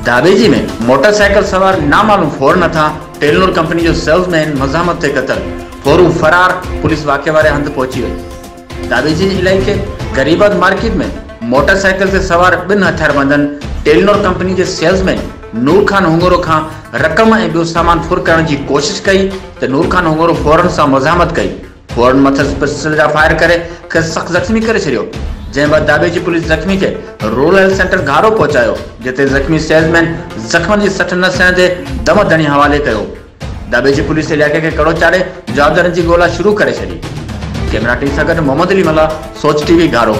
दाबेजी में मोटरसाइकिल सवार नामालूम फोरन था टेलीनॉर कंपनी जो सेल्समैन मज़ामत ते कतल फोरू फरार पुलिस वाक़े वारे हंध पहुंची वई। दाबेजी इलाइके गरीबाद मार्केट में मोटरसाइकिल से सवार बिन हथियारबंदन टेलीनॉर कंपनी के सेल्समैन नूर खान हुंगरो खां रकम ऐं ॿियो सामान फुर करण जी कोशिश कई तो नूर खान हुंगरो फौरन सां मज़ामत कई। फौरन मथस पिस्टल जा फायर करे सख्त ज़ख्मी करे छॾियो। जंहिं बाद दाबेजी पुलिस ज़ख्मी के रूरल हेल्थ सेंटर घारो पहुंचायो जिते ज़ख्मी सेल्समैन ज़ख्मनि जी सट न सहंदे दम धणी हवाले कयो। दाबेजी पुलिस इलाइक़े के कड़ो चाढ़े जवाबदारनि जी ॻोल्हा शुरू करे छॾी। कैमरा टीम सां गॾु मोहम्मद अली मला, सोच टीवी घारो।